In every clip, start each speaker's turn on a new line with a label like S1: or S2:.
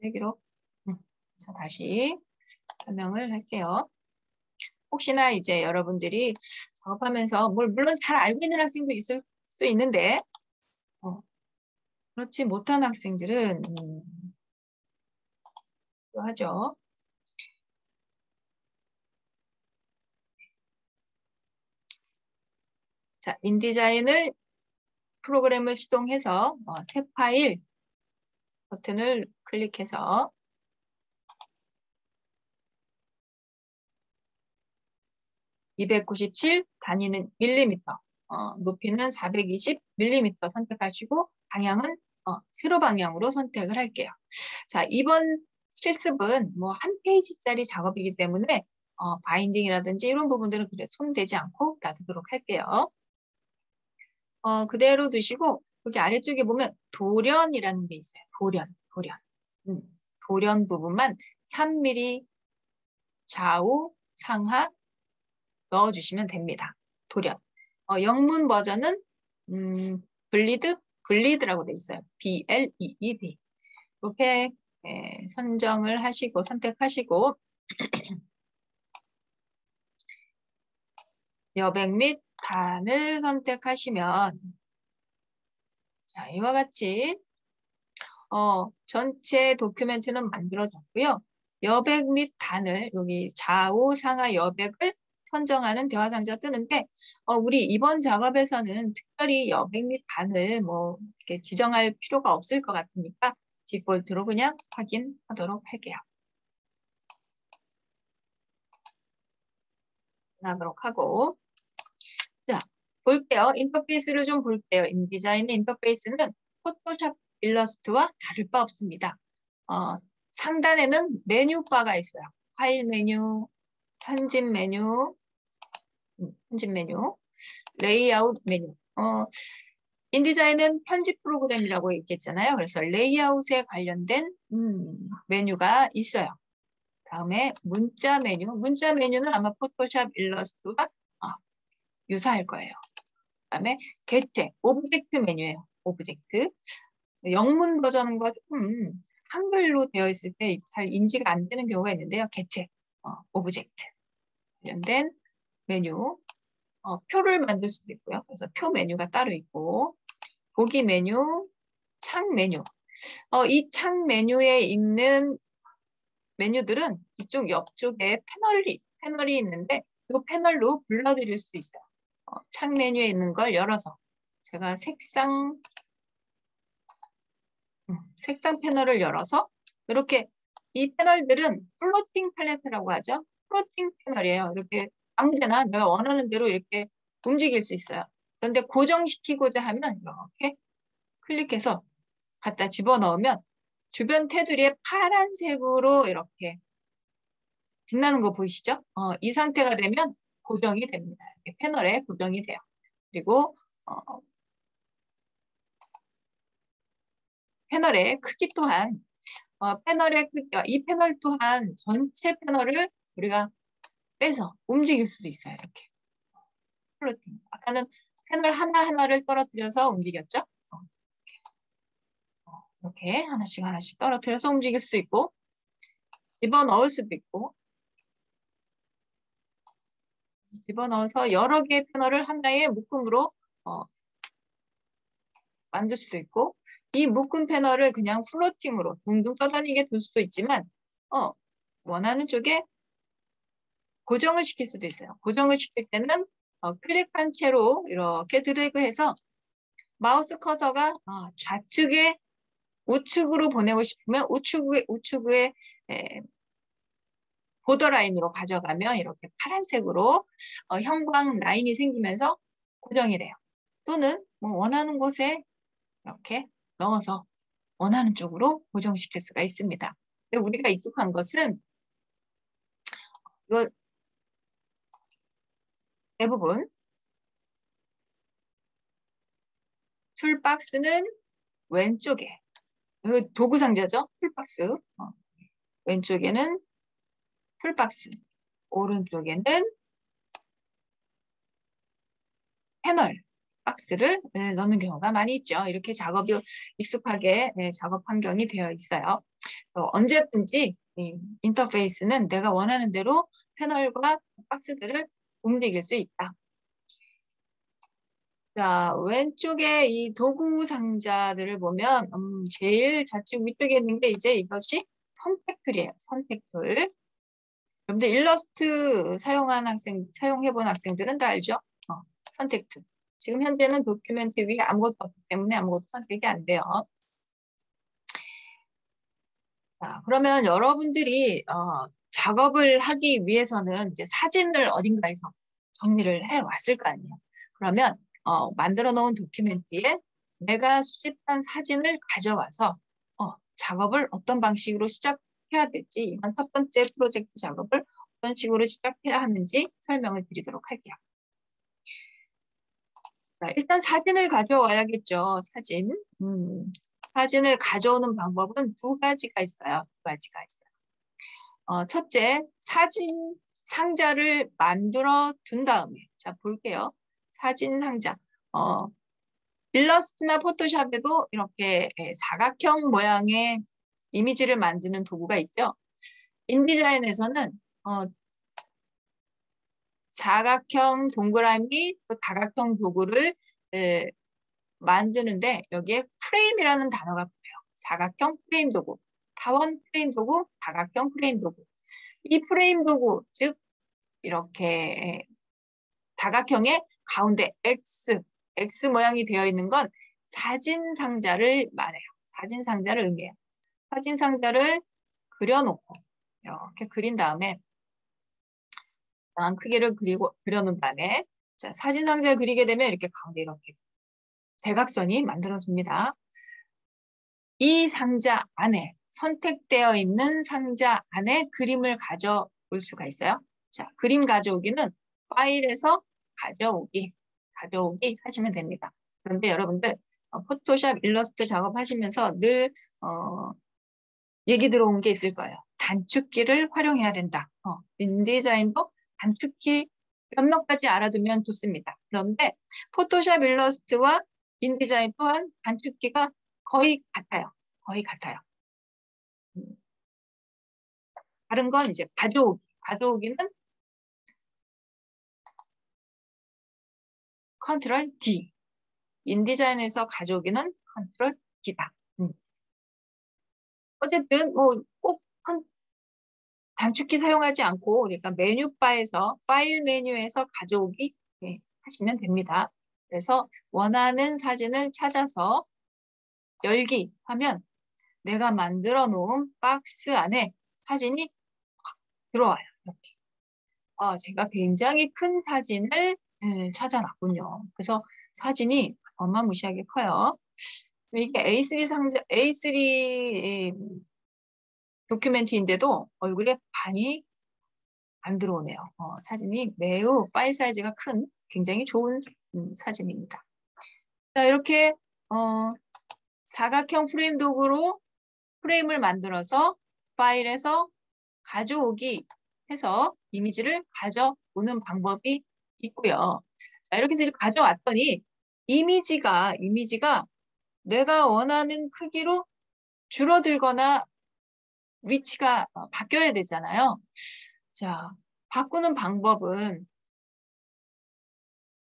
S1: 여기로. 그래서 다시 설명을 할게요. 혹시나 이제 여러분들이 작업하면서 물론 잘 알고 있는 학생도 있을 수 있는데 그렇지 못한 학생들은 또 하죠. 자, 인디자인을 프로그램을 시동해서 새 파일 버튼을 클릭해서 (297) 단위는 밀리미터, 높이는 420mm 선택하시고 방향은 세로 방향으로 선택을 할게요. 자, 이번 실습은 한 페이지짜리 작업이기 때문에 바인딩이라든지 이런 부분들은 그래 손대지 않고 놔두도록 할게요. 그대로 두시고 여기 아래쪽에 보면 돌연이라는 게 있어요. 돌연. 돌연 부분만 3mm 좌우 상하 넣어주시면 됩니다. 돌연. 영문 버전은 블리드라고 돼 있어요. BLEED. 이렇게 선정을 하시고 선택하시고 여백 및 단을 선택하시면 자, 이와 같이 전체 도큐멘트는 만들어졌고요. 여백 및 단을 여기 좌우 상하 여백을 선정하는 대화 상자가 뜨는데 우리 이번 작업에서는 특별히 여백 및 단을 이렇게 지정할 필요가 없을 것 같으니까 디폴트로 그냥 확인하도록 할게요. 하도록 하고 자 볼게요. 인터페이스를 좀 볼게요. 인디자인의 인터페이스는 포토샵 일러스트와 다를 바 없습니다. 상단에는 메뉴바가 있어요. 파일 메뉴, 편집 메뉴, 레이아웃 메뉴. 인디자인은 편집 프로그램이라고 얘기했잖아요. 그래서 레이아웃에 관련된 메뉴가 있어요. 다음에 문자 메뉴는 아마 포토샵 일러스트와 유사할 거예요. 그다음에 개체, 오브젝트 메뉴예요. 오브젝트. 영문 버전과 조금 한글로 되어 있을 때 잘 인지가 안 되는 경우가 있는데요. 개체, 오브젝트 관련된 메뉴, 표를 만들 수도 있고요. 그래서 표 메뉴가 따로 있고 보기 메뉴, 창 메뉴. 이 창 메뉴에 있는 메뉴들은 이쪽 옆쪽에 패널이 있는데 이 패널로 불러드릴 수 있어요. 창 메뉴에 있는 걸 열어서 제가 색상 패널을 열어서 이렇게 이 패널들은 플로팅 팔레트라고 하죠. 플로팅 패널이에요. 이렇게 아무데나 내가 원하는 대로 이렇게 움직일 수 있어요. 그런데 고정시키고자 하면 이렇게 클릭해서 갖다 집어넣으면 주변 테두리에 파란색으로 이렇게 빛나는 거 보이시죠? 이 상태가 되면 고정이 됩니다. 이렇게 패널에 고정이 돼요. 그리고 패널의 크기 또한 이 패널 또한 전체 패널을 우리가 빼서 움직일 수도 있어요. 이렇게 플로팅. 아까는 패널 하나하나를 떨어뜨려서 움직였죠? 이렇게 하나씩 떨어뜨려서 움직일 수도 있고 집어넣을 수도 있고 집어넣어서 여러 개의 패널을 하나의 묶음으로 만들 수도 있고 이 묶음 패널을 그냥 플로팅으로 둥둥 떠다니게 둘 수도 있지만 원하는 쪽에 고정을 시킬 수도 있어요. 고정을 시킬 때는 클릭한 채로 이렇게 드래그해서 마우스 커서가 좌측에 우측으로 보내고 싶으면 우측의 보더라인으로 가져가면 이렇게 파란색으로 형광 라인이 생기면서 고정이 돼요. 또는 원하는 곳에 이렇게 넣어서 원하는 쪽으로 고정시킬 수가 있습니다. 근데 우리가 익숙한 것은 이거 대부분 툴박스는 왼쪽에 도구 상자죠. 툴박스 왼쪽에는 툴박스 오른쪽에는 패널 박스를 넣는 경우가 많이 있죠. 이렇게 작업이 익숙하게 작업 환경이 되어 있어요. 언제든지 이 인터페이스는 내가 원하는 대로 패널과 박스들을 움직일 수 있다. 자, 왼쪽에 이 도구 상자들을 보면 제일 좌측 위쪽에 있는 게 이제 이것이 선택툴이에요. 선택툴. 여러분들 일러스트 사용해본 학생들은 다 알죠? 선택툴. 지금 현재는 도큐멘트 위에 아무것도 없기 때문에 아무것도 선택이 안 돼요. 자, 그러면 여러분들이 작업을 하기 위해서는 이제 사진을 어딘가에서 정리를 해 왔을 거 아니에요. 그러면 만들어 놓은 도큐멘트에 내가 수집한 사진을 가져와서 작업을 어떤 방식으로 시작해야 될지, 이번 첫 번째 프로젝트 작업을 어떤 식으로 시작해야 하는지 설명을 드리도록 할게요. 자, 일단 사진을 가져와야겠죠. 사진. 사진을 가져오는 방법은 두 가지가 있어요. 두 가지가 있어요. 첫째, 사진 상자를 만들어 둔 다음에, 자, 볼게요. 사진 상자. 일러스트나 포토샵에도 이렇게 사각형 모양의 이미지를 만드는 도구가 있죠. 인디자인에서는 사각형, 동그라미, 또 다각형 도구를 만드는데 여기에 프레임이라는 단어가 붙어요. 사각형 프레임 도구, 타원 프레임 도구, 다각형 프레임 도구. 이 프레임 도구, 즉 이렇게 다각형의 가운데 X 모양이 되어 있는 건 사진 상자를 말해요. 사진 상자를 의미해요. 사진 상자를 그려놓고 이렇게 그린 다음에 크기를 그려놓은 다음에 자, 사진 상자를 그리게 되면 이렇게 가운데 이렇게 대각선이 만들어집니다. 이 상자 안에 선택되어 있는 상자 안에 그림을 가져올 수가 있어요. 자, 그림 가져오기는 파일에서 가져오기 하시면 됩니다. 그런데 여러분들 포토샵 일러스트 작업하시면서 늘 얘기 들어온 게 있을 거예요. 단축키를 활용해야 된다. 인디자인도 단축키 몇몇 가지 알아두면 좋습니다. 그런데 포토샵 일러스트와 인디자인 또한 단축키가 거의 같아요. 거의 같아요. 다른 건 이제 가져오기는 컨트롤 D. 인디자인에서 가져오기는 컨트롤 D다. 어쨌든 뭐 꼭 단축키 사용하지 않고 그러니까 메뉴바에서 파일 메뉴에서 가져오기 하시면 됩니다. 그래서 원하는 사진을 찾아서 열기 하면 내가 만들어 놓은 박스 안에 사진이 확 들어와요. 이렇게. 제가 굉장히 큰 사진을 찾아놨군요. 그래서 사진이 어마무시하게 커요. 이게 A3 상자, A3 도큐멘트인데도 얼굴에 반이 안 들어오네요. 사진이 매우 파일 사이즈가 큰 굉장히 좋은 사진입니다. 자, 이렇게 사각형 프레임 도구로 프레임을 만들어서 파일에서 가져오기 해서 이미지를 가져오는 방법이 있고요. 자, 이렇게 해서 가져왔더니 이미지가 내가 원하는 크기로 줄어들거나 위치가 바뀌어야 되잖아요. 자, 바꾸는 방법은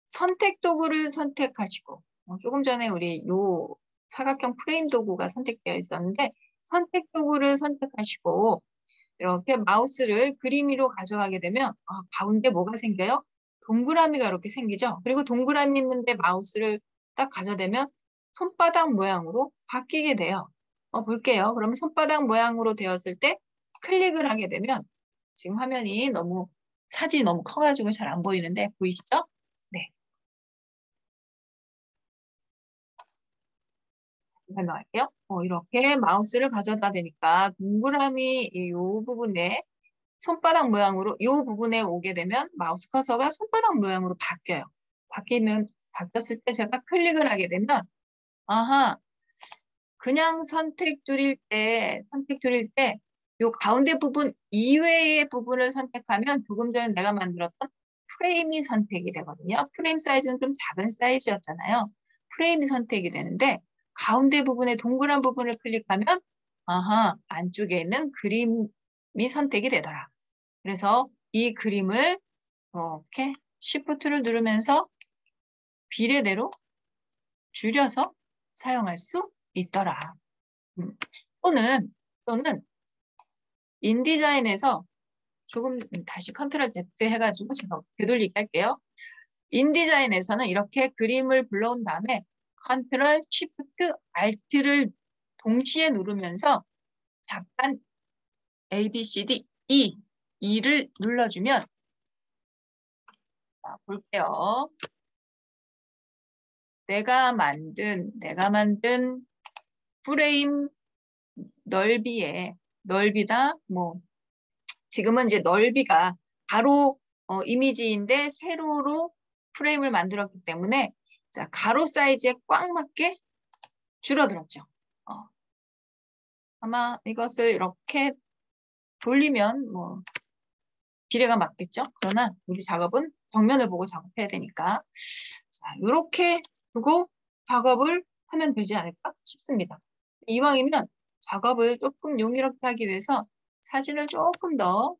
S1: 선택 도구를 선택하시고 조금 전에 우리 요 사각형 프레임 도구가 선택되어 있었는데 선택 도구를 선택하시고 이렇게 마우스를 그림 위로 가져가게 되면 가운데 뭐가 생겨요? 동그라미가 이렇게 생기죠. 그리고 동그라미 있는데 마우스를 딱 가져대면 손바닥 모양으로 바뀌게 돼요. 볼게요. 그러면 손바닥 모양으로 되었을 때 클릭을 하게 되면 지금 화면이 사진이 너무 커가지고 잘 안 보이는데 보이시죠? 네. 설명할게요. 이렇게 마우스를 가져다 대니까 동그라미 이 부분에 손바닥 모양으로 이 부분에 오게 되면 마우스 커서가 손바닥 모양으로 바뀌어요. 바뀌었을 때 제가 클릭을 하게 되면 그냥 선택 줄일 때 이 가운데 부분 이외의 부분을 선택하면 조금 전에 내가 만들었던 프레임이 선택이 되거든요. 프레임 사이즈는 좀 작은 사이즈였잖아요. 프레임이 선택이 되는데 가운데 부분에 동그란 부분을 클릭하면 아하, 안쪽에 있는 그림이 선택이 되더라. 그래서 이 그림을 이렇게 Shift를 누르면서 비례대로 줄여서 사용할 수 있더라. 또는 인디자인에서 조금 다시 컨트롤 Z 해가지고 제가 되돌리게 할게요. 인디자인에서는 이렇게 그림을 불러온 다음에 컨트롤 쉬프트 알트를 동시에 누르면서 잠깐 A, B, C, D, E를 눌러주면 볼게요. 내가 만든 프레임 넓이다. 뭐 지금은 이제 넓이가 가로 이미지인데 세로로 프레임을 만들었기 때문에 자, 가로 사이즈에 꽉 맞게 줄어들었죠. 아마 이것을 이렇게 돌리면 뭐 비례가 맞겠죠. 그러나 우리 작업은 정면을 보고 작업해야 되니까 자, 이렇게 두고 작업을 하면 되지 않을까 싶습니다. 이왕이면 작업을 조금 용이롭게 하기 위해서 사진을 조금 더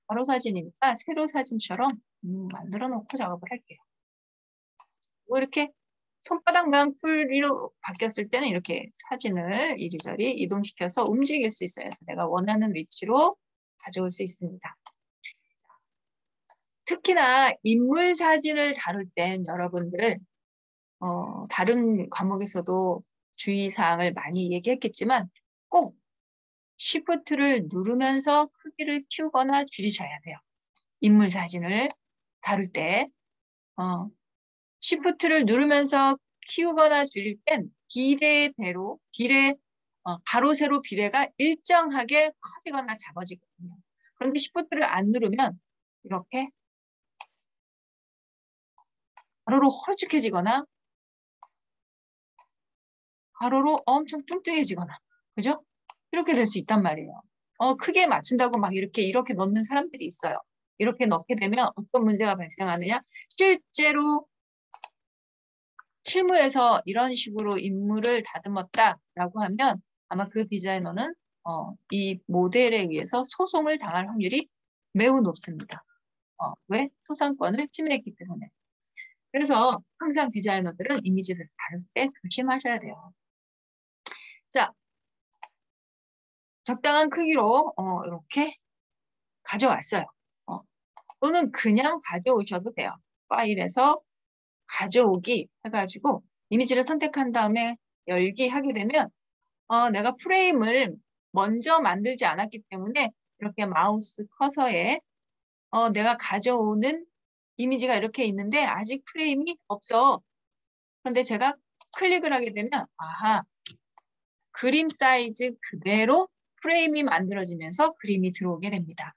S1: 가로 사진이니까 세로 사진처럼 만들어 놓고 작업을 할게요. 뭐 이렇게 손바닥 모양 풀로 바뀌었을 때는 이렇게 사진을 이리저리 이동시켜서 움직일 수 있어요. 그래서 내가 원하는 위치로 가져올 수 있습니다. 특히나 인물 사진을 다룰 땐 여러분들 다른 과목에서도 주의사항을 많이 얘기했겠지만 꼭 Shift를 누르면서 크기를 키우거나 줄이셔야 돼요. 인물 사진을 다룰 때 Shift를 누르면서 키우거나 줄일 땐 가로 세로 비례가 일정하게 커지거나 작아지거든요. 그런데 Shift를 안 누르면 이렇게 가로로 홀쭉해지거나 가로로 엄청 뚱뚱해지거나 그죠? 이렇게 될 수 있단 말이에요. 크게 맞춘다고 막 이렇게 넣는 사람들이 있어요. 이렇게 넣게 되면 어떤 문제가 발생하느냐? 실제로 실무에서 이런 식으로 인물을 다듬었다라고 하면 아마 그 디자이너는 이 모델에 의해서 소송을 당할 확률이 매우 높습니다. 왜? 소상권을 침해했기 때문에. 그래서 항상 디자이너들은 이미지를 다룰 때 조심하셔야 돼요. 자, 적당한 크기로 이렇게 가져왔어요. 또는 그냥 가져오셔도 돼요. 파일에서 가져오기 해가지고 이미지를 선택한 다음에 열기 하게 되면 내가 프레임을 먼저 만들지 않았기 때문에 이렇게 마우스 커서에 내가 가져오는 이미지가 이렇게 있는데 아직 프레임이 없어. 그런데 제가 클릭을 하게 되면 아하, 그림 사이즈 그대로 프레임이 만들어지면서 그림이 들어오게 됩니다.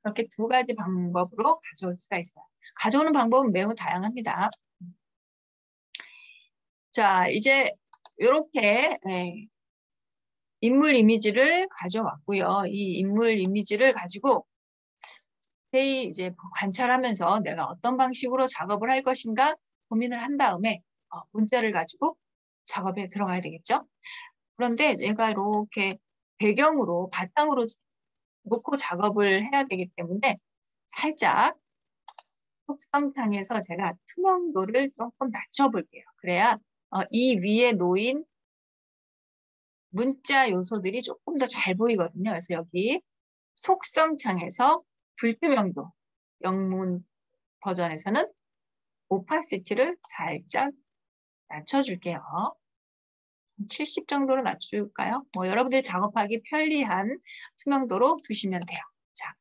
S1: 그렇게 두 가지 방법으로 가져올 수가 있어요. 가져오는 방법은 매우 다양합니다. 자, 이제 이렇게 인물 이미지를 가져왔고요. 이 인물 이미지를 가지고 이제 관찰하면서 내가 어떤 방식으로 작업을 할 것인가 고민을 한 다음에 문자를 가지고 작업에 들어가야 되겠죠. 그런데 제가 이렇게 배경으로 바탕으로 놓고 작업을 해야 되기 때문에 살짝 속성창에서 제가 투명도를 조금 낮춰볼게요. 그래야 이 위에 놓인 문자 요소들이 조금 더 잘 보이거든요. 그래서 여기 속성창에서 불투명도, 영문 버전에서는 오파시티를 살짝 낮춰줄게요. 70 정도로 낮출까요? 뭐 여러분들이 작업하기 편리한 투명도로 두시면 돼요. 자,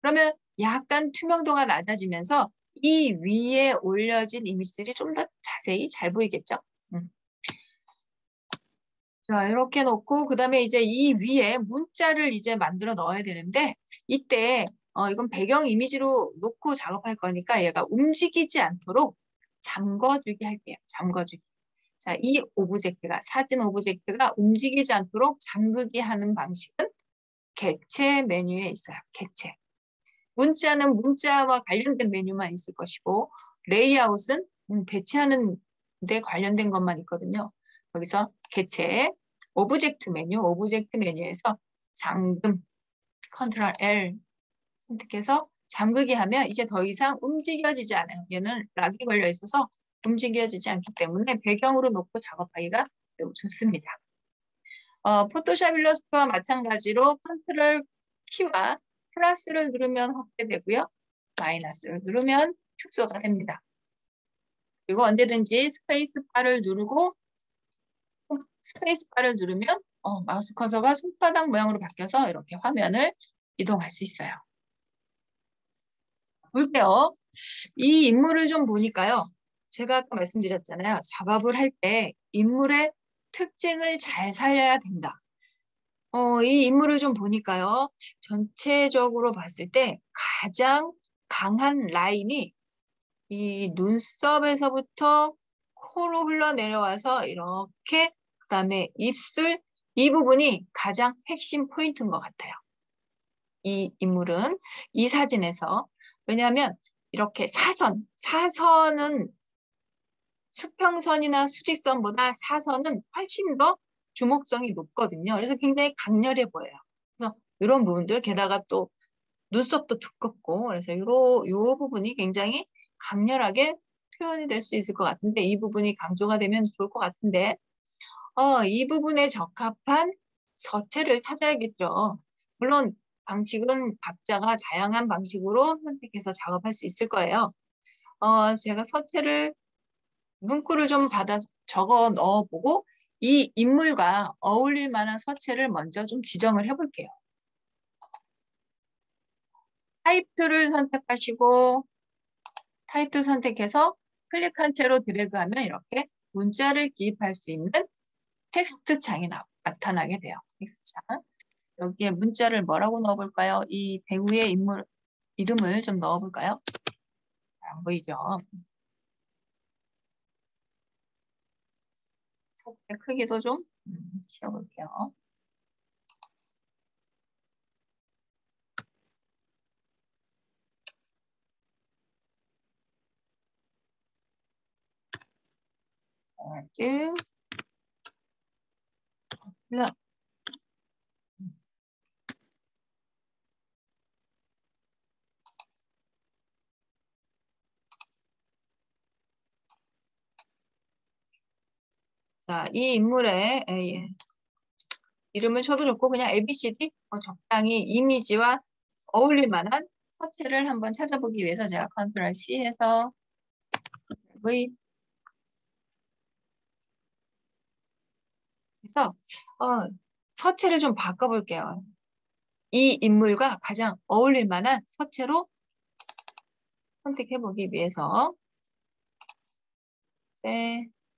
S1: 그러면 약간 투명도가 낮아지면서 이 위에 올려진 이미지들이 좀 더 자세히 잘 보이겠죠? 자, 이렇게 놓고 그다음에 이제 이 위에 문자를 이제 만들어 넣어야 되는데 이때 이건 배경 이미지로 놓고 작업할 거니까 얘가 움직이지 않도록 잠궈주기 할게요. 잠궈주기. 자, 이 오브젝트가 사진 오브젝트가 움직이지 않도록 잠그기 하는 방식은 개체 메뉴에 있어요. 개체. 문자는 문자와 관련된 메뉴만 있을 것이고 레이아웃은 배치하는 데 관련된 것만 있거든요. 여기서 개체 오브젝트 메뉴에서 잠금, 컨트롤 L 선택해서 잠그기 하면 이제 더 이상 움직여지지 않아요. 얘는 락이 걸려 있어서 움직여지지 않기 때문에 배경으로 놓고 작업하기가 매우 좋습니다. 포토샵 일러스트와 마찬가지로 컨트롤 키와 플러스를 누르면 확대되고요. 마이너스를 누르면 축소가 됩니다. 그리고 언제든지 스페이스바를 누르면 마우스 커서가 손바닥 모양으로 바뀌어서 이렇게 화면을 이동할 수 있어요. 볼게요. 이 인물을 좀 보니까요. 제가 아까 말씀드렸잖아요. 작업을 할 때 인물의 특징을 잘 살려야 된다. 이 인물을 좀 보니까요. 전체적으로 봤을 때 가장 강한 라인이 이 눈썹에서부터 코로 흘러내려와서 이렇게 그다음에 입술 이 부분이 가장 핵심 포인트인 것 같아요. 이 인물은 이 사진에서 왜냐하면 이렇게 사선은 수평선이나 수직선보다 사선은 훨씬 더 주목성이 높거든요. 그래서 굉장히 강렬해 보여요. 그래서 이런 부분들 게다가 또 눈썹도 두껍고 그래서 요 부분이 굉장히 강렬하게 표현이 될 수 있을 것 같은데 이 부분이 강조가 되면 좋을 것 같은데 이 부분에 적합한 서체를 찾아야겠죠. 물론 방식은 각자가 다양한 방식으로 선택해서 작업할 수 있을 거예요. 제가 서체를 문구를 좀 받아 적어 넣어보고 이 인물과 어울릴 만한 서체를 먼저 좀 지정을 해볼게요. 타입2를 선택하시고 타입2 선택해서 클릭한 채로 드래그하면 이렇게 문자를 기입할 수 있는 텍스트 창이 나타나게 돼요. 텍스트 창. 여기에 문자를 뭐라고 넣어볼까요? 이 배우의 인물 이름을 좀 넣어볼까요? 안 보이죠? 서체 크기도 좀 키워볼게요. 자, 이 인물의 이름을 쳐도 좋고 그냥 ABCD 적당히 이미지와 어울릴 만한 서체를 한번 찾아보기 위해서 제가 컨트롤 C 해서 V 해서 서체를 좀 바꿔볼게요. 이 인물과 가장 어울릴 만한 서체로 선택해보기 위해서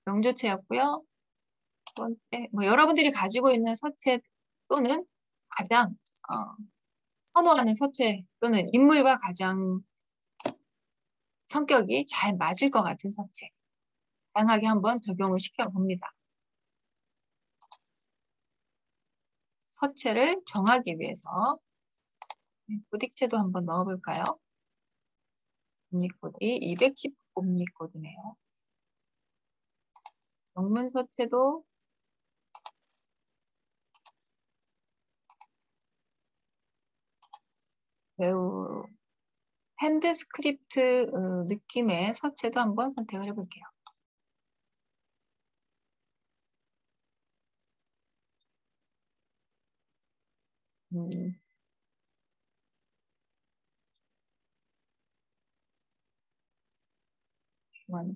S1: 명조체였고요. 두 번째, 여러분들이 가지고 있는 서체 또는 가장 선호하는 서체 또는 인물과 가장 성격이 잘 맞을 것 같은 서체 다양하게 한번 적용을 시켜봅니다. 서체를 정하기 위해서 코딩체도 한번 넣어볼까요? 옴니코드 210 옴니코드네요. 영문 서체도 매우 핸드 스크립트 느낌의 서체도 한번 선택을 해볼게요.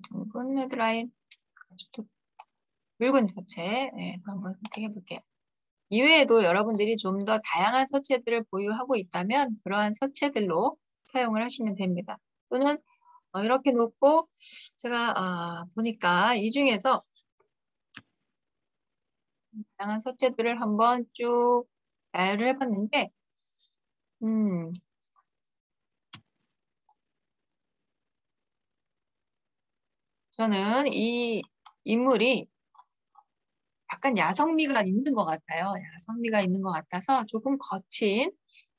S1: 둥근 헤드라인, 붉은 서체 한번 선택해볼게요. 이외에도 여러분들이 좀 더 다양한 서체들을 보유하고 있다면 그러한 서체들로 사용을 하시면 됩니다. 또는 이렇게 놓고 제가 보니까 이 중에서 다양한 서체들을 한번 쭉 나열을 해봤는데 저는 이 인물이 약간 야성미가 있는 것 같아요. 야성미가 있는 것 같아서 조금 거친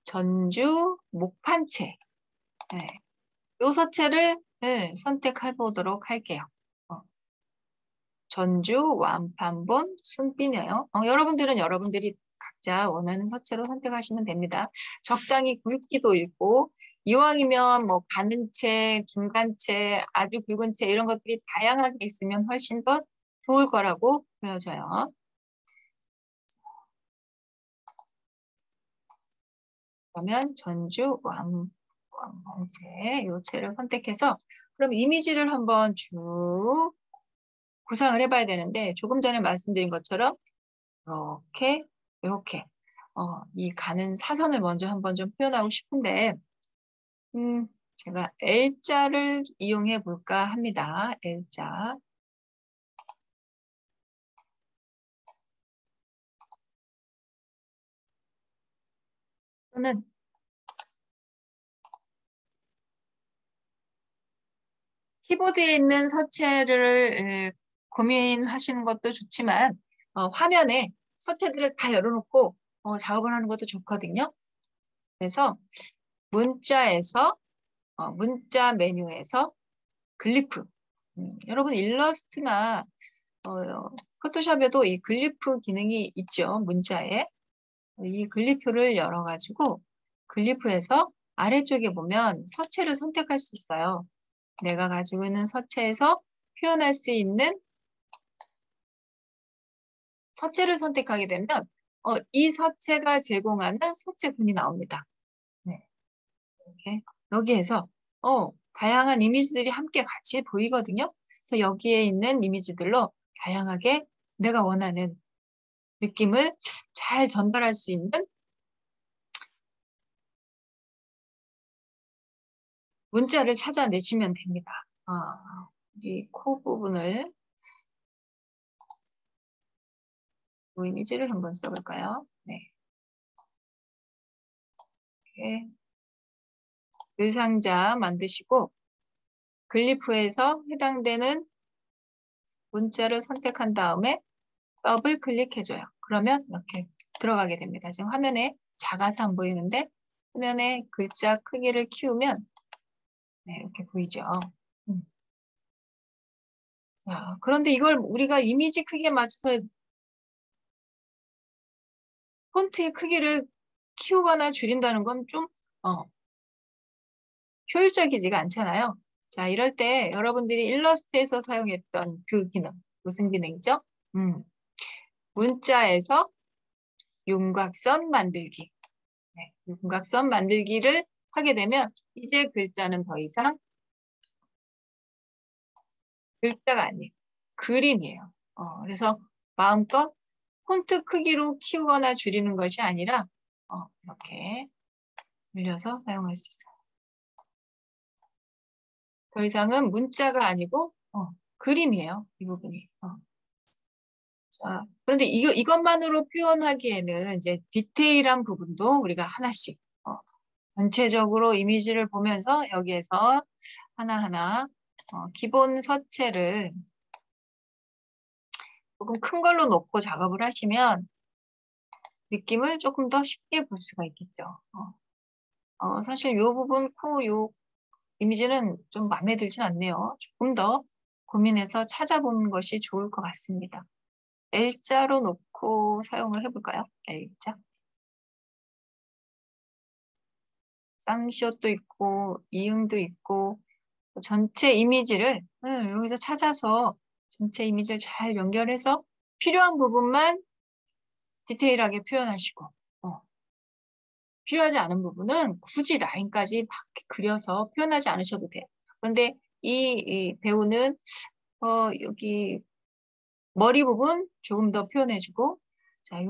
S1: 전주 목판체 이 서체를 선택해 보도록 할게요. 전주, 완판본, 순비네요. 여러분들은 여러분들이 각자 원하는 서체로 선택하시면 됩니다. 적당히 굵기도 있고 이왕이면 뭐 가는 채, 중간 채, 아주 굵은 채 이런 것들이 다양하게 있으면 훨씬 더 좋을 거라고 보여져요. 그러면 전주, 완봉체 요 채를 선택해서 그럼 이미지를 한번 쭉 구상을 해봐야 되는데 조금 전에 말씀드린 것처럼 이렇게 이 가는 사선을 먼저 한번 좀 표현하고 싶은데 제가 L자를 이용해 볼까 합니다. L자. 또는 키보드에 있는 서체를 고민하시는 것도 좋지만 화면에 서체들을 다 열어놓고 작업을 하는 것도 좋거든요. 그래서 문자에서 문자 메뉴에서 글리프 여러분 일러스트나 포토샵에도 이 글리프 기능이 있죠. 문자에 이 글리프를 열어가지고 글리프에서 아래쪽에 보면 서체를 선택할 수 있어요. 내가 가지고 있는 서체에서 표현할 수 있는 서체를 선택하게 되면 이 서체가 제공하는 서체군이 나옵니다. 네. 이렇게 여기에서 다양한 이미지들이 함께 같이 보이거든요. 그래서 여기에 있는 이미지들로 다양하게 내가 원하는 느낌을 잘 전달할 수 있는 문자를 찾아내시면 됩니다. 이 코 부분을 이 이미지를 한번 써볼까요? 네. 이렇게 글 상자 만드시고 글리프에서 해당되는 문자를 선택한 다음에 더블 클릭해줘요. 그러면 이렇게 들어가게 됩니다. 지금 화면에 작아서 안 보이는데 화면에 글자 크기를 키우면 네, 이렇게 보이죠. 자, 그런데 이걸 우리가 이미지 크기에 맞춰서 폰트의 크기를 키우거나 줄인다는 건 좀 효율적이지가 않잖아요. 자, 이럴 때 여러분들이 일러스트에서 사용했던 그 기능, 무슨 기능이죠? 문자에서 윤곽선 만들기. 네, 윤곽선 만들기를 하게 되면 이제 글자는 더 이상 글자가 아니에요. 그림이에요. 그래서 마음껏 폰트 크기로 키우거나 줄이는 것이 아니라 이렇게 늘려서 사용할 수 있어요. 더 이상은 문자가 아니고 그림이에요. 이 부분이. 자, 그런데 이것만으로 표현하기에는 이제 디테일한 부분도 우리가 하나씩 전체적으로 이미지를 보면서 여기에서 하나하나 기본 서체를 조금 큰 걸로 놓고 작업을 하시면 느낌을 조금 더 쉽게 볼 수가 있겠죠. 사실 이 부분 요 이미지는 좀 마음에 들진 않네요. 조금 더 고민해서 찾아보는 것이 좋을 것 같습니다. L자로 놓고 사용을 해볼까요? L자. 쌍시옷도 있고 이응도 있고 전체 이미지를 여기서 찾아서 전체 이미지를 잘 연결해서 필요한 부분만 디테일하게 표현하시고 필요하지 않은 부분은 굳이 라인까지 막 그려서 표현하지 않으셔도 돼요. 그런데 이 배우는 여기 머리 부분 조금 더 표현해주고 자,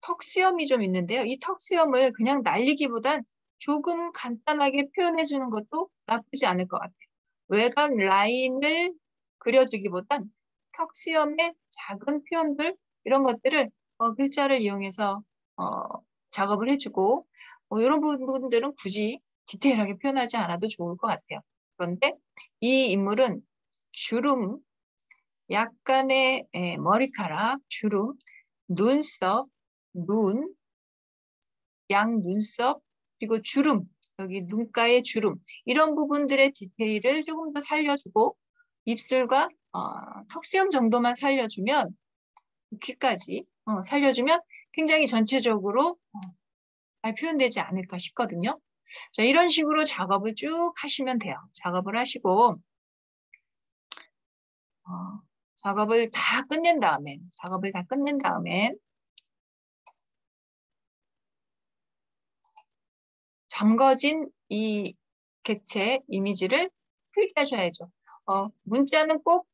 S1: 턱 수염이 좀 있는데요. 이 턱 수염을 그냥 날리기보단 조금 간단하게 표현해주는 것도 나쁘지 않을 것 같아요. 외곽 라인을 그려주기보단 턱 수염의 작은 표현들 이런 것들을 글자를 이용해서 작업을 해주고 이런 부분들은 굳이 디테일하게 표현하지 않아도 좋을 것 같아요. 그런데 이 인물은 주름, 약간의 머리카락, 주름, 눈썹, 눈, 양눈썹, 그리고 주름, 여기 눈가의 주름 이런 부분들의 디테일을 조금 더 살려주고 입술과 턱수염 정도만 살려주면 귀까지 살려주면 굉장히 전체적으로 잘 표현되지 않을까 싶거든요. 자, 이런 식으로 작업을 쭉 하시면 돼요. 작업을 하시고 작업을 다 끝낸 다음엔 잠궈진 이 객체 이미지를 풀게 하셔야죠. 문자는 꼭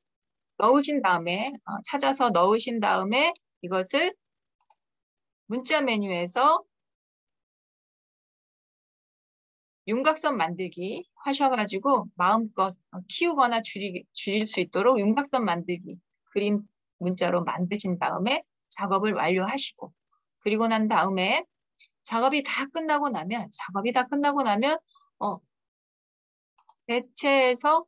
S1: 넣으신 다음에 찾아서 넣으신 다음에 이것을 문자 메뉴에서 윤곽선 만들기 하셔가지고 마음껏 키우거나 줄일 수 있도록 윤곽선 만들기 그림 문자로 만드신 다음에 작업을 완료하시고 그리고 난 다음에 작업이 다 끝나고 나면 대체에서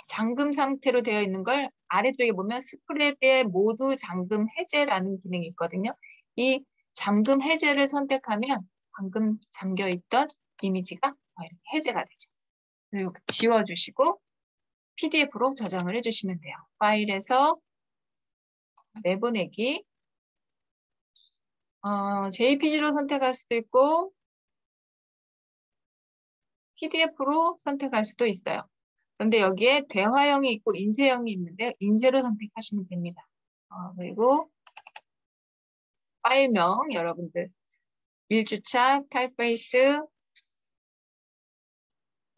S1: 잠금 상태로 되어 있는 걸 아래쪽에 보면 스프레드의 모두 잠금 해제라는 기능이 있거든요. 이 잠금 해제를 선택하면 방금 잠겨 있던 이미지가 이렇게 해제가 되죠. 그리고 지워주시고 PDF로 저장을 해주시면 돼요. 파일에서 내보내기, JPG로 선택할 수도 있고 PDF로 선택할 수도 있어요. 그런데 여기에 대화형이 있고 인쇄형이 있는데 인쇄로 선택하시면 됩니다. 그리고 파일명 여러분들 1주차, 타입페이스,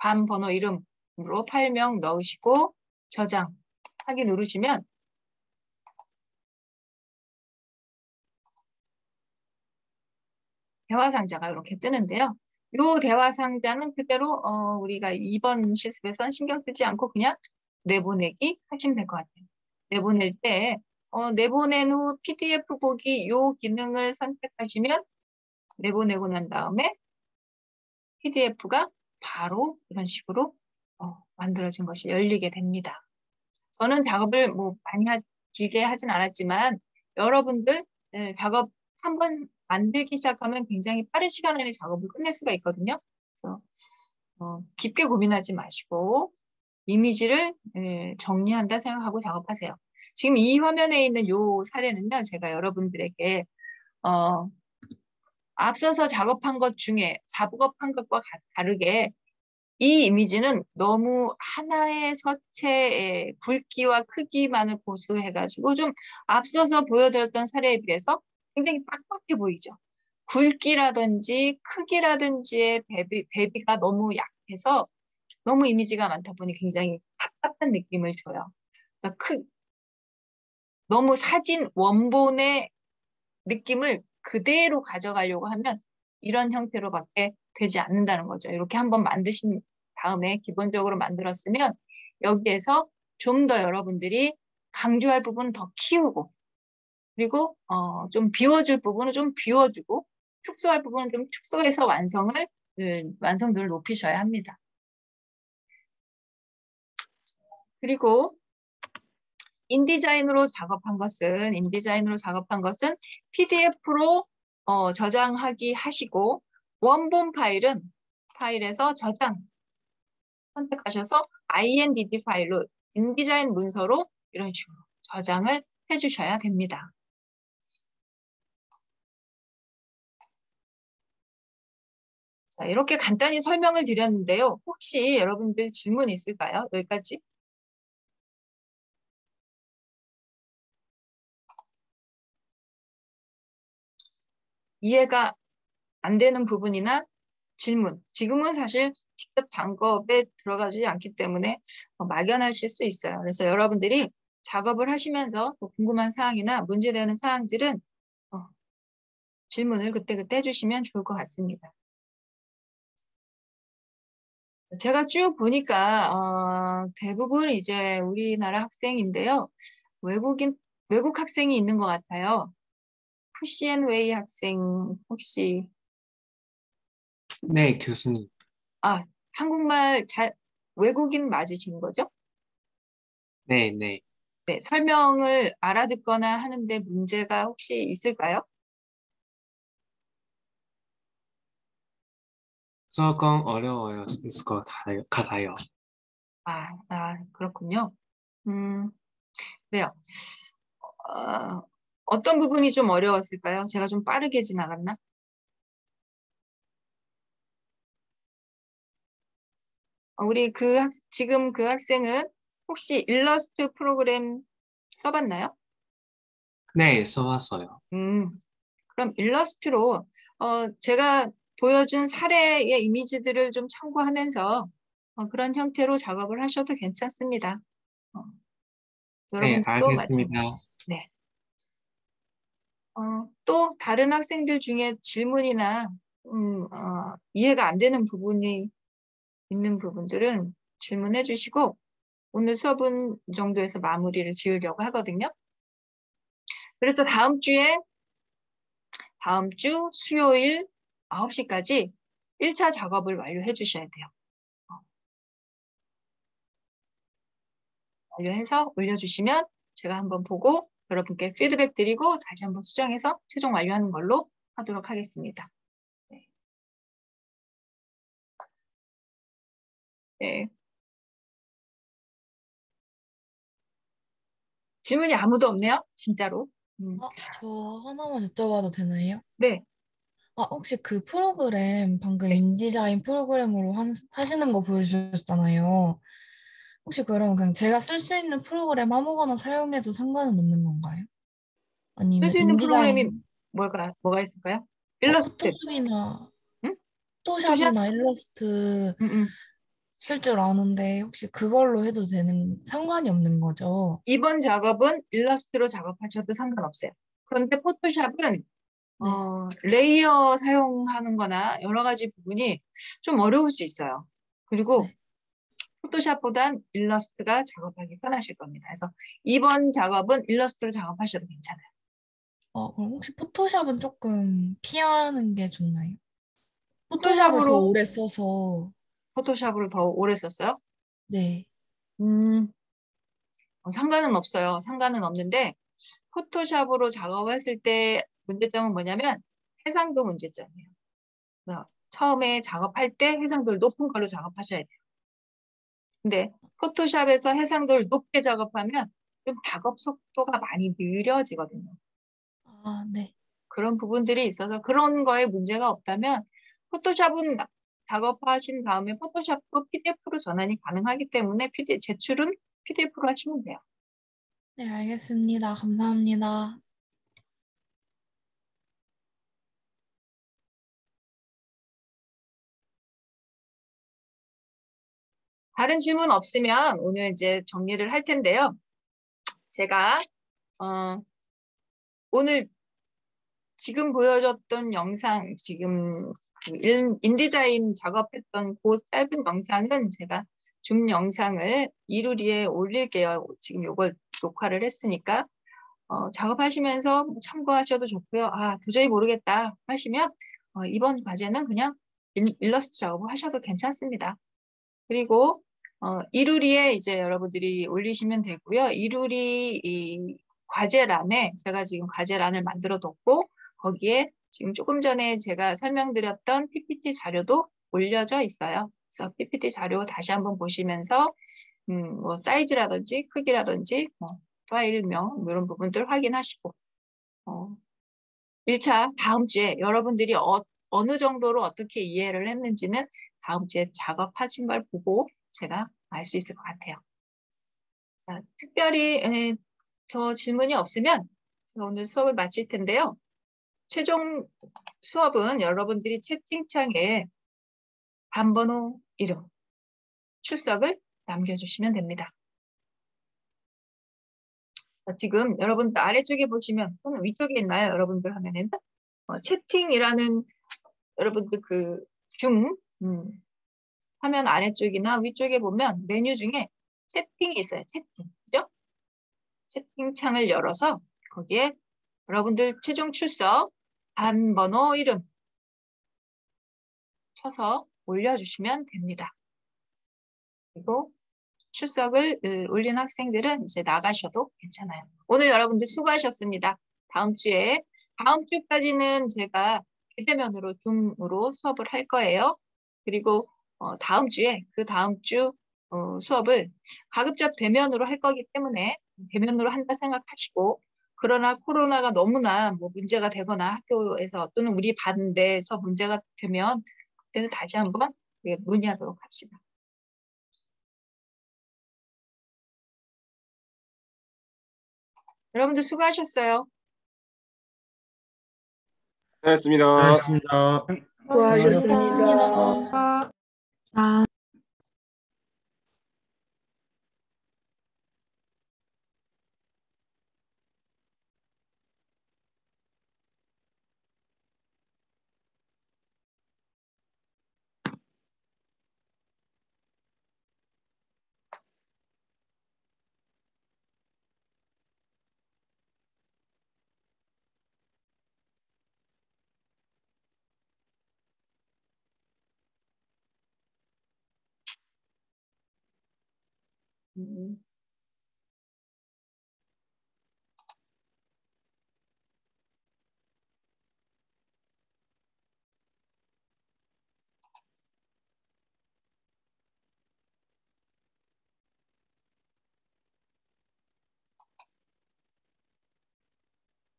S1: 반 번호 이름으로 파일명 넣으시고 저장하기 누르시면 대화 상자가 이렇게 뜨는데요. 이 대화 상자는 그대로 우리가 이번 실습에선 신경 쓰지 않고 그냥 내보내기 하시면 될 것 같아요. 내보낼 때 내보낸 후 PDF 보기 이 기능을 선택하시면 내보내고 난 다음에 PDF가 바로 이런 식으로 만들어진 것이 열리게 됩니다. 저는 작업을 길게 하진 않았지만 여러분들 작업 한번 만들기 시작하면 굉장히 빠른 시간 안에 작업을 끝낼 수가 있거든요. 그래서 깊게 고민하지 마시고 이미지를 정리한다 생각하고 작업하세요. 지금 이 화면에 있는 이 사례는요, 제가 여러분들에게 앞서서 작업한 것 중에 작업한 것과 다르게 이 이미지는 너무 하나의 서체의 굵기와 크기만을 고수해가지고 좀 앞서서 보여드렸던 사례에 비해서 굉장히 빡빡해 보이죠. 굵기라든지 크기라든지의 대비가 너무 약해서 너무 이미지가 많다 보니 굉장히 답답한 느낌을 줘요. 그래서 너무 사진 원본의 느낌을 그대로 가져가려고 하면 이런 형태로밖에 되지 않는다는 거죠. 이렇게 한번 만드신 다음에 기본적으로 만들었으면 여기에서 좀 더 여러분들이 강조할 부분은 더 키우고 그리고 좀 비워줄 부분은 좀 비워주고 축소할 부분은 좀 축소해서 완성도를 높이셔야 합니다. 그리고 인디자인으로 작업한 것은 PDF로 저장하기 하시고 원본 파일에서 저장 선택하셔서 INDD 파일로 인디자인 문서로 이런 식으로 저장을 해주셔야 됩니다. 자, 이렇게 간단히 설명을 드렸는데요. 혹시 여러분들 질문 있을까요? 여기까지? 이해가 안 되는 부분이나 질문. 지금은 사실 직접 작업에 들어가지 않기 때문에 막연하실 수 있어요. 그래서 여러분들이 작업을 하시면서 궁금한 사항이나 문제되는 사항들은 질문을 그때그때 해주시면 좋을 것 같습니다. 제가 쭉 보니까 대부분 이제 우리나라 학생인데요. 외국 학생이 있는 것 같아요. 푸시앤웨이 학생 혹시
S2: 네, 교수님.
S1: 한국말 외국인 맞으신 거죠?
S2: 네, 네.
S1: 네, 설명을 알아듣거나 하는데 문제가 혹시 있을까요?
S2: 조금 어려워요. 같아요.
S1: 그렇군요. 그래요. 어떤 부분이 좀 어려웠을까요? 제가 좀 빠르게 지나갔나? 우리 지금 그 학생은 혹시 일러스트 프로그램 써봤나요?
S2: 네, 써봤어요.
S1: 그럼 일러스트로 제가 보여준 사례의 이미지들을 좀 참고하면서 그런 형태로 작업을 하셔도 괜찮습니다. 어,
S2: 네,
S1: 여러분도 마찬가지.
S2: 알겠습니다.
S1: 네. 또 다른 학생들 중에 질문이나 이해가 안 되는 부분이 있는 부분들은 질문해 주시고 오늘 수업은 이 정도에서 마무리를 지으려고 하거든요. 그래서 다음 주 수요일 9시까지 1차 작업을 완료해 주셔야 돼요. 완료해서 올려주시면 제가 한번 보고 여러분께 피드백 드리고 다시 한번 수정해서 최종 완료하는 걸로 하도록 하겠습니다. 네. 네. 질문이 아무도 없네요. 진짜로.
S3: 저 하나만 여쭤봐도 되나요?
S1: 네.
S3: 혹시 그 프로그램, 방금
S1: 네.
S3: 인디자인 프로그램으로 하시는 거 보여주셨잖아요. 혹시 그럼 그냥 제가 쓸 수 있는 프로그램 아무거나 사용해도 상관은 없는 건가요?
S1: 쓸
S3: 아니면
S1: 수 있는 프로그램이
S3: 인디자인,
S1: 뭐가 있을까요? 일러스트.
S3: 포토샵이나,
S1: 응? 포토샵?
S3: 포토샵이나 일러스트
S1: 응, 응.
S3: 쓸 줄 아는데 혹시 그걸로 해도 상관이 없는 거죠?
S1: 이번 작업은 일러스트로 작업하셔도 상관없어요. 그런데 포토샵은
S3: 네.
S1: 레이어 사용하는 거나 여러 가지 부분이 좀 어려울 수 있어요. 그리고
S3: 네.
S1: 포토샵보단 일러스트가 작업하기 편하실 겁니다. 그래서 이번 작업은 일러스트로 작업하셔도 괜찮아요.
S3: 그럼 혹시 포토샵은 조금 피하는 게 좋나요? 포토샵을 더
S1: 포토샵으로,
S3: 오래 써서,
S1: 포토샵으로 더 오래 썼어요?
S3: 네.
S1: 음, 상관은 없어요. 상관은 없는데, 포토샵으로 작업했을 때 문제점은 뭐냐면, 해상도 문제점이에요. 그래서 처음에 작업할 때 해상도를 높은 걸로 작업하셔야 돼요. 근데 포토샵에서 해상도를 높게 작업하면 좀 작업 속도가 많이 느려지거든요.
S3: 네.
S1: 그런 부분들이 있어서 그런 거에 문제가 없다면 포토샵은 작업하신 다음에 포토샵도 PDF로 전환이 가능하기 때문에 제출은 PDF로 하시면 돼요.
S3: 네, 알겠습니다. 감사합니다.
S1: 다른 질문 없으면 오늘 이제 정리를 할 텐데요. 제가 오늘 지금 보여줬던 영상, 지금 그 인디자인 작업했던 그 짧은 영상은 제가 줌 영상을 이루리에 올릴게요. 지금 요걸 녹화를 했으니까 작업하시면서 뭐 참고하셔도 좋고요. 도저히 모르겠다 하시면 이번 과제는 그냥 일러스트 작업을 하셔도 괜찮습니다. 그리고 이루리에 이제 여러분들이 올리시면 되고요. 이루리 이 과제란에 제가 지금 과제란을 만들어 뒀고 거기에 지금 조금 전에 제가 설명드렸던 PPT 자료도 올려져 있어요. 그래서 PPT 자료 다시 한번 보시면서 뭐 사이즈라든지 크기라든지 뭐 파일명 뭐 이런 부분들 확인하시고 1차 다음 주에 여러분들이 어느 정도로 어떻게 이해를 했는지는 다음 주에 작업하신 걸 보고 제가 알 수 있을 것 같아요. 자, 특별히 더 질문이 없으면 제가 오늘 수업을 마칠 텐데요. 최종 수업은 여러분들이 채팅창에 반번호 이름, 출석을 남겨주시면 됩니다. 지금 여러분들 아래쪽에 보시면 또는 위쪽에 있나요? 여러분들 화면에는 채팅이라는 여러분들 줌 화면 아래쪽이나 위쪽에 보면 메뉴 중에 채팅이 있어요. 채팅. 그죠? 채팅창을 열어서 거기에 여러분들 최종 출석 반번호 이름 쳐서 올려주시면 됩니다. 그리고 출석을 올린 학생들은 이제 나가셔도 괜찮아요. 오늘 여러분들 수고하셨습니다. 다음 주까지는 제가 비대면으로 줌으로 수업을 할 거예요. 그리고 다음 주에 그 다음 주 수업을 가급적 대면으로 할 거기 때문에 대면으로 한다 생각하시고 그러나 코로나가 너무나 뭐 문제가 되거나 학교에서 또는 우리 반 내에서 문제가 되면 그때는 다시 한번 우리가 논의하도록 합시다. 여러분들 수고하셨어요.
S4: 고맙습니다.
S5: 고맙습니다.
S3: 수고하셨습니다.
S1: 음.